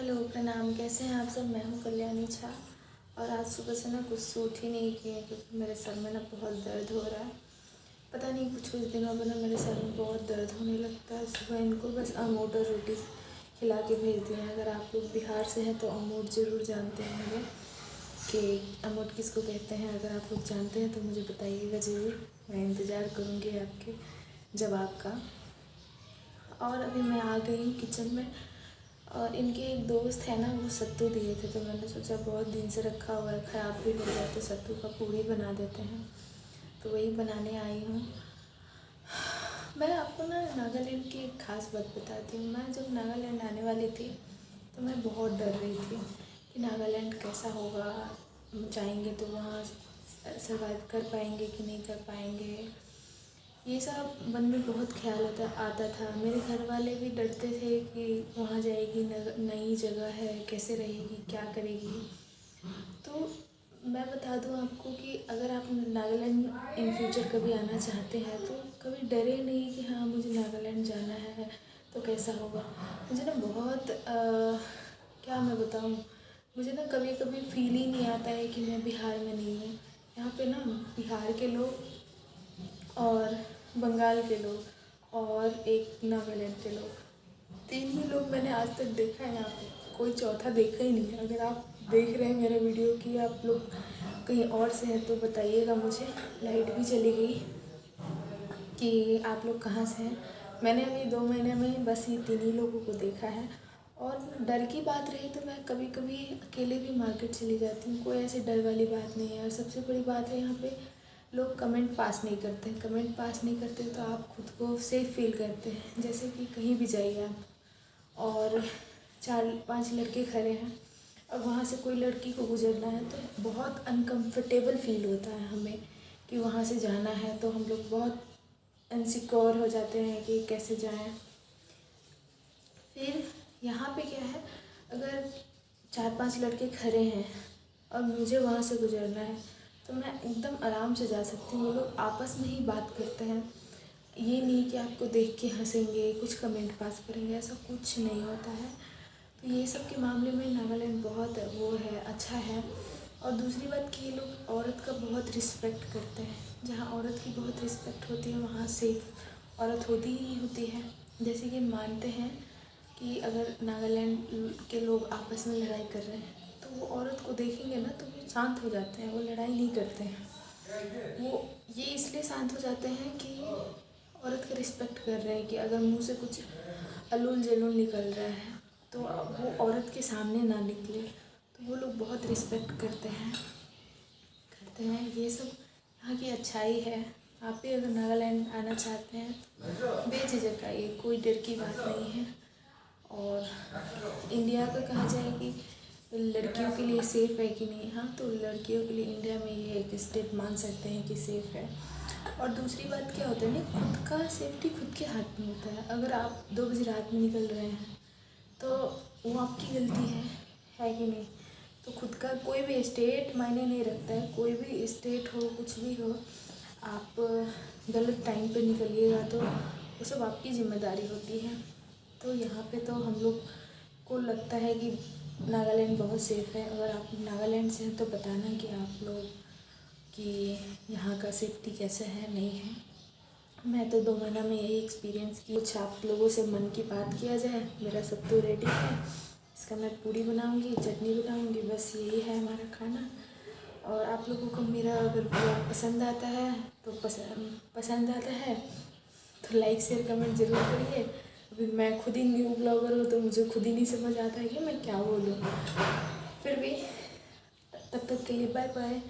Hello, प्रणाम। कैसे हैं आप सब? मैं हूँ कल्याणी झा। और आज सुबह से ना कुछ सूट ही नहीं किए क्योंकि मेरे सर में ना बहुत दर्द हो रहा है। पता नहीं कुछ दिनों में ना मेरे सर में बहुत दर्द होने लगता है। सुबह इनको बस अमूट और रोटी खिला के भेज दिए हैं। अगर आप लोग बिहार से हैं तो अमूट ज़रूर जानते होंगे कि अमूट किसको कहते हैं। अगर आप लोग जानते हैं तो मुझे बताइएगा ज़रूर। मैं इंतज़ार करूँगी आपके जवाब का। और अभी मैं आ गई हूँ किचन में। और इनके एक दोस्त है ना, वो सत्तू दिए थे, तो मैंने सोचा बहुत दिन से रखा हुआ है, ख़राब भी हो गया, तो सत्तू का पूड़ी बना देते हैं। तो वही बनाने आई हूँ। मैं आपको ना नागालैंड की एक ख़ास बात बताती हूँ। मैं जब नागालैंड आने वाली थी तो मैं बहुत डर रही थी कि नागालैंड कैसा होगा, जाएंगे तो वहाँ सर्वाइव कर पाएंगे कि नहीं कर पाएंगे। ये सब मन में बहुत ख्याल आता था। मेरे घर वाले भी डरते थे कि वहाँ जाएगी, नई जगह है, कैसे रहेगी, क्या करेगी। तो मैं बता दूँ आपको कि अगर आप नागालैंड इन फ्यूचर कभी आना चाहते हैं तो कभी डरे नहीं कि हाँ मुझे नागालैंड जाना है तो कैसा होगा। मुझे ना बहुत क्या मैं बताऊँ, मुझे ना कभी कभी फील ही नहीं आता है कि मैं बिहार में नहीं हूँ। यहाँ पे ना बिहार के लोग और बंगाल के लोग और एक नागालैंड के लोग, तीन ही लोग मैंने आज तक देखा है यहाँ पे। कोई चौथा देखा ही नहीं है। अगर आप देख रहे हैं मेरा वीडियो कि आप लोग कहीं और से हैं तो बताइएगा मुझे। लाइट भी चली गई कि आप लोग कहाँ से हैं। मैंने अभी 2 महीने में बस ये तीन ही लोगों को देखा है। और डर की बात रही तो मैं कभी कभी अकेले भी मार्केट चली जाती हूँ। कोई ऐसी डर वाली बात नहीं है। और सबसे बड़ी बात है, यहाँ पे लोग कमेंट पास नहीं करते। कमेंट पास नहीं करते तो आप खुद को सेफ़ फील करते हैं। जैसे कि कहीं भी जाइए आप और 4-5 लड़के खड़े हैं और वहाँ से कोई लड़की को गुजरना है तो बहुत अनकंफर्टेबल फील होता है हमें कि वहाँ से जाना है। तो हम लोग बहुत इनसिक्योर हो जाते हैं कि कैसे जाएं। फिर यहाँ पे क्या है, अगर 4-5 लड़के खड़े हैं और मुझे वहाँ से गुजरना है तो मैं एकदम आराम से जा सकती हूँ। वो लोग आपस में ही बात करते हैं। ये नहीं कि आपको देख के हंसेंगे, कुछ कमेंट पास करेंगे, ऐसा कुछ नहीं होता है। तो ये सब के मामले में नागालैंड बहुत वो है, अच्छा है। और दूसरी बात कि ये लोग औरत का बहुत रिस्पेक्ट करते हैं। जहाँ औरत की बहुत रिस्पेक्ट होती है वहाँ सेफ औरत होती ही होती है। जैसे कि मानते हैं कि अगर नागालैंड के लोग आपस में लड़ाई कर रहे हैं तो वो औरत को देखेंगे ना तो वो शांत हो जाते हैं, वो लड़ाई नहीं करते हैं। वो ये इसलिए शांत हो जाते हैं कि औरत का रिस्पेक्ट कर रहे हैं कि अगर मुंह से कुछ अलोल जलोल निकल रहा है तो वो औरत के सामने ना निकले। तो वो लोग बहुत रिस्पेक्ट करते हैं। ये सब यहाँ की अच्छाई है। आप भी अगर नागालैंड आना चाहते हैं बेझिझक आइए, कोई डर की बात नहीं है। और इंडिया का कहा जाए कि लड़कियों के लिए सेफ़ है कि नहीं, हाँ तो लड़कियों के लिए इंडिया में ये एक स्टेप मान सकते हैं कि सेफ़ है। और दूसरी बात क्या होता है ना, खुद का सेफ्टी खुद के हाथ में होता है। अगर आप 2 बजे रात में निकल रहे हैं तो वो आपकी गलती है कि नहीं। तो खुद का कोई भी स्टेट मायने नहीं रखता है। कोई भी स्टेट हो, कुछ भी हो, आप गलत टाइम पे निकलिएगा तो वो सब आपकी ज़िम्मेदारी होती है। तो यहाँ पे तो हम लोग को लगता है कि नागालैंड बहुत सेफ़ है। अगर आप नागालैंड से हैं तो बताना कि आप लोग कि यहाँ का सेफ्टी कैसा है, नहीं है। मैं तो 2 महीना में यही एक्सपीरियंस की। कुछ आप लोगों से मन की बात किया जाए। मेरा सत्तू रेडी है, इसका मैं पूड़ी बनाऊँगी, चटनी बनाऊँगी, बस यही है हमारा खाना। और आप लोगों को मेरा अगर ब्लॉग पसंद आता है तो पसंद आता है तो लाइक शेयर कमेंट ज़रूर करिए। अभी मैं खुद ही न्यू ब्लॉगर हूँ तो मुझे खुद ही नहीं समझ आता है कि मैं क्या बोलूँ। फिर भी तब तक के लिए बाय बाय।